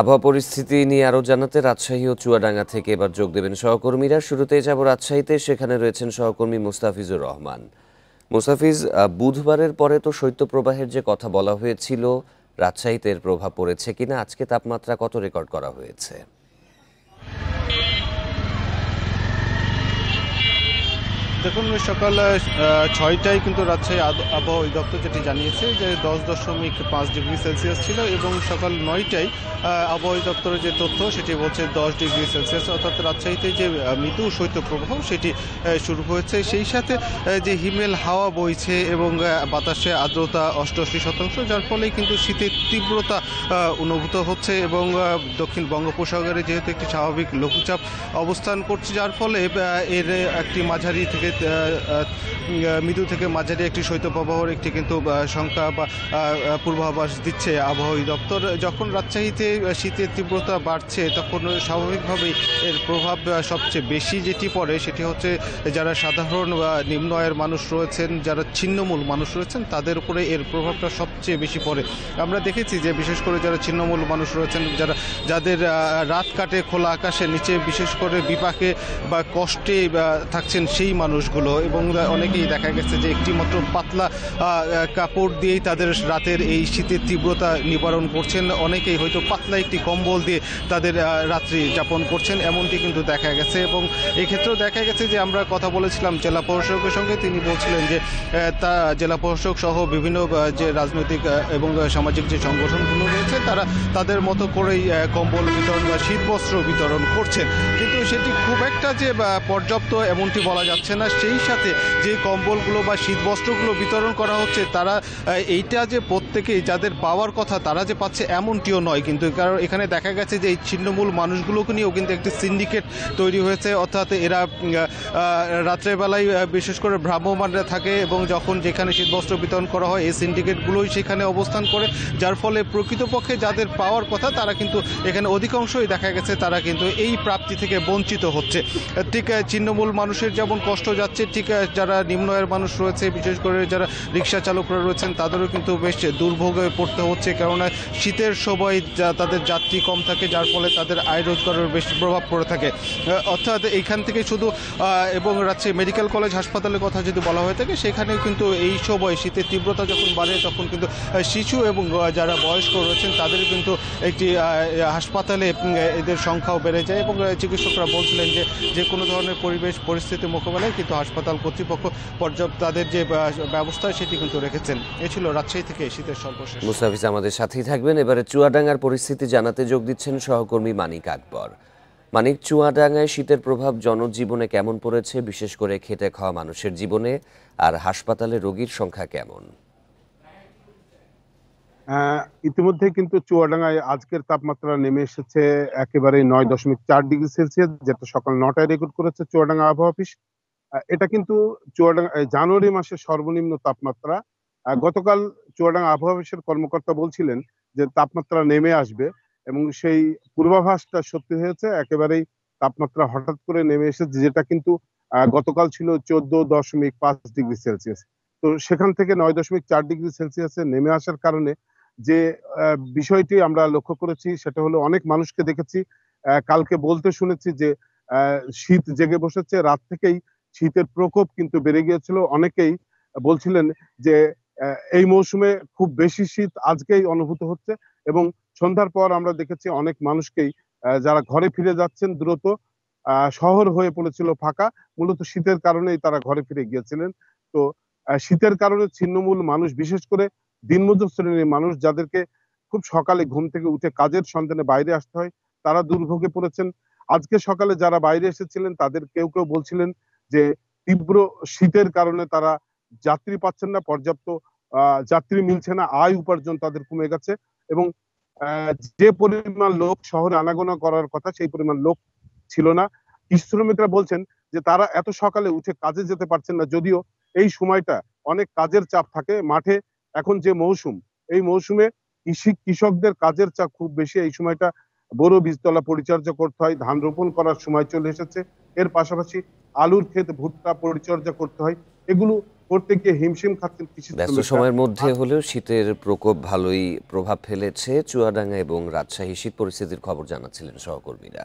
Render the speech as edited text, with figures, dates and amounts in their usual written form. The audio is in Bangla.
আবহাওয়া পরিস্থিতি নিয়ে আরও জানাতে রাজশাহী ও চুয়াডাঙ্গা থেকে এবার যোগ দেবেন সহকর্মীরা। শুরুতেই যাব রাজশাহীতে, সেখানে রয়েছেন সহকর্মী মুস্তাফিজুর রহমান। মুস্তাফিজ, বুধবারের পরে তো শৈত্যপ্রবাহের যে কথা বলা হয়েছিল, রাজশাহীতে এর প্রভাব পড়েছে কিনা? আজকে তাপমাত্রা কত রেকর্ড করা হয়েছে? দেখুন, সকাল ৬টায় কিন্তু রাজশাহী আবহাওয়া অধিদপ্তর যেটি জানিয়েছে যে 10.5 ডিগ্রি সেলসিয়াস ছিল, এবং সকাল ৯টায় আবহাওয়া অধিদপ্তরের যে তথ্য সেটি বলছে 10 ডিগ্রি সেলসিয়াস, অর্থাৎ রাজশাহীতে যে মৃদু শৈত্যপ্রবাহ সেটি শুরু হয়েছে। সেই সাথে যে হিমেল হাওয়া বইছে এবং বাতাসে আর্দ্রতা 88%, যার ফলে কিন্তু শীতের তীব্রতা অনুভূত হচ্ছে, এবং দক্ষিণ বঙ্গোপসাগরে যেহেতু একটি স্বাভাবিক লঘুচাপ অবস্থান করছে, যার ফলে এর একটি মাঝারি থেকে মৃদু থেকে মাঝারি একটি শৈত্যপ্রবাহর একটি কিন্তু সংখ্যা বা পূর্বাভাস দিচ্ছে আবহাওয়া অধিদপ্তর। যখন রাজশাহীতে শীতের তীব্রতা বাড়ছে, তখন স্বাভাবিকভাবেই এর প্রভাব সবচেয়ে বেশি যেটি পড়ে সেটি হচ্ছে যারা সাধারণ বা নিম্ন আয়ের মানুষ রয়েছেন, যারা ছিন্নমূল মানুষ রয়েছেন, তাদের উপরে এর প্রভাবটা সবচেয়ে বেশি পড়ে। আমরা দেখেছি যে বিশেষ করে যারা ছিন্নমূল মানুষ রয়েছেন, যাদের রাত কাটে খোলা আকাশের নিচে, বিশেষ করে বিপাকে বা কষ্টে থাকছেন সেই মানুষগুলো, এবং অনেকেই দেখা গেছে যে একটি মাত্র পাতলা কাপড় দিয়েই তাদের রাতের এই শীতের তীব্রতা নিবারণ করছেন। অনেকেই হয়তো পাতলা একটি কম্বল দিয়ে তাদের রাত্রি যাপন করছেন, এমনটি কিন্তু দেখা গেছে। এবং এক্ষেত্রেও দেখা গেছে যে আমরা কথা বলেছিলাম জেলা প্রশাসকের সঙ্গে, তিনি বলছিলেন যে তা জেলা প্রশাসক সহ বিভিন্ন যে রাজনৈতিক এবং সামাজিক যে সংগঠনগুলো রয়েছে, তারা তাদের মতো করেই কম্বল বিতরণ বা শীতবস্ত্র বিতরণ করছেন, কিন্তু সেটি খুব একটা যে পর্যাপ্ত এমনটি বলা যাচ্ছে না। সেই সাথে যে কম্বলগুলো বা শীতবস্ত্রগুলো বিতরণ করা হচ্ছে, তারা এইটা যে প্রত্যেকেই যাদের পাওয়ার কথা তারা যে পাচ্ছে এমনটিও নয়, কিন্তু কারণ এখানে দেখা গেছে যে এই ছিন্নমূল মানুষগুলোকে নিয়েও কিন্তু একটি সিন্ডিকেট তৈরি হয়েছে, অর্থাৎ এরা রাত্রেবেলায় বিশেষ করে ভ্রাম্যমাণরা থাকে, এবং যখন যেখানে শীতবস্ত্র বিতরণ করা হয় এই সিন্ডিকেটগুলোই সেখানে অবস্থান করে, যার ফলে প্রকৃতপক্ষে যাদের পাওয়ার কথা তারা কিন্তু এখানে অধিকাংশই দেখা গেছে তারা কিন্তু এই প্রাপ্তি থেকে বঞ্চিত হচ্ছে। ঠিক ছিন্নমূল মানুষের যেমন কষ্ট যাচ্ছে, ঠিক যারা নিম্ন আয়ের মানুষ রয়েছে, বিশেষ করে যারা রিক্সা চালকরা রয়েছেন, তাদেরও কিন্তু বেশ দুর্ভোগে পড়তে হচ্ছে, কেননা শীতের সময় তাদের যাত্রী কম থাকে, যার ফলে তাদের আয় রোজগারের বেশি প্রভাব পড়ে থাকে। অর্থাৎ এইখান থেকে শুধু এবং রাজশাহী মেডিকেল কলেজ হাসপাতালের কথা যদি বলা হয়ে থাকে, সেখানেও কিন্তু এই সময় শীতের তীব্রতা যখন বাড়ে, তখন কিন্তু শিশু এবং যারা বয়স্ক রয়েছেন তাদের কিন্তু একটি হাসপাতালে এদের সংখ্যাও বেড়ে যায়, এবং চিকিৎসকরা বলছিলেন যে যে কোনো ধরনের পরিবেশ পরিস্থিতি মোকাবেলায় কিন্তু হাসপাতাল কর্তৃপক্ষ পর্যাপ্ত তাদের যে ব্যবস্থা সেটি কিন্তু রেখেছেন। এ ছিল রাজশাহী থেকে শীতের সর্বশেষ। মুস্তাফিজ আমাদের সাথেই থাকবেন। এবারে চুয়াডাঙ্গার পরিস্থিতি জানাতে যোগ দিচ্ছেন সহকর্মী মানিক আকবর। মানিক, চুয়াডাঙ্গায় শীতের প্রভাব জনজীবনে কেমন পড়েছে, বিশেষ করে খেটে খাওয়া মানুষের জীবনে, আর হাসপাতালে রোগীর সংখ্যা কেমন? ইতিমধ্যে কিন্তু চুয়াডাঙ্গায় আজকের তাপমাত্রা নেমে এসেছে একেবারে 9.4 ডিগ্রি সেলসিয়াস, যেটা সকাল 9টায় রেকর্ড করেছে চুয়াডাঙ্গা আবহাওয়া অফিস। এটা কিন্তু চুয়াডাঙ্গা জানুয়ারি মাসের সর্বনিম্ন তাপমাত্রা। গতকাল চুয়াডাঙ্গা আবহাওয়া অফিসের কর্মকর্তা বলছিলেন যে তাপমাত্রা নেমে আসবে, এবং সেই পূর্বাভাসটা সত্যি হয়েছে। একেবারেই তাপমাত্রা হঠাৎ করে নেমে এসেছে, যেটা কিন্তু গতকাল ছিল 14.5 ডিগ্রি সেলসিয়াস। তো সেখান থেকে 9.4 ডিগ্রি সেলসিয়াসে নেমে আসার কারণে যে বিষয়টি আমরা লক্ষ্য করেছি সেটা হলো অনেক মানুষকে দেখেছি কালকে বলতে শুনেছি যে শীত জেগে বসেছে, রাত থেকেই শীতের প্রকোপ কিন্তু বেড়ে গিয়েছিল। অনেকেই বলছিলেন যে এই মৌসুমে খুব বেশি শীত আজকেই অনুভূত হচ্ছে, এবং সন্ধ্যার পর আমরা দেখেছি অনেক মানুষকেই যারা ঘরে ফিরে যাচ্ছেন দ্রুত। শহর হয়ে পড়েছিল ফাঁকা, মূলত শীতের কারণেই তারা ঘরে ফিরে গিয়েছিলেন। তো শীতের কারণে ছিন্নমূল মানুষ, বিশেষ করে দিনমজুর শ্রেণীর মানুষ, যাদেরকে খুব সকালে ঘুম থেকে উঠে কাজের সন্ধানে বাইরে আসতে হয়, তারা দুর্ভোগে পড়েছেন। আজকে সকালে যারা বাইরে এসেছিলেন তাদের কেউ কেউ বলছিলেন যে তীব্র শীতের কারণে তারা যাত্রী পাচ্ছেন না, পর্যাপ্ত যাত্রী মিলছে না, আয় উপার্জন তাদের কমে গেছে, এবং যে পরিমাণ লোক শহরে আনাগোনা করার কথা সেই পরিমাণ লোক ছিল না। কৃষি শ্রমিকরা বলছেন যে তারা এত সকালে উঠে কাজে যেতে পারছেন না, যদিও এই সময়টা অনেক কাজের চাপ থাকে মাঠে। এখন যে মৌসুম, এই মৌসুমে কৃষকদের কাজের চাপ খুব বেশি। এই সময়টা বড় বীজতলা পরিচর্যা করতে হয়, ধান রোপণ করার সময় চলে এসেছে, এর পাশাপাশি আলুর ক্ষেত, ভুট্টা পরিচর্যা করতে হয়। এগুলো করতে গিয়ে হিমশিম খাচ্ছেন কৃষি ব্যস্ত শ্রমিকরা। সময়ের মধ্যে হলেও শীতের প্রকোপ ভালোই প্রভাব ফেলেছে চুয়াডাঙ্গা এবং রাজশাহী। শীত পরিস্থিতির খবর জানাচ্ছিলেন সহকর্মীরা।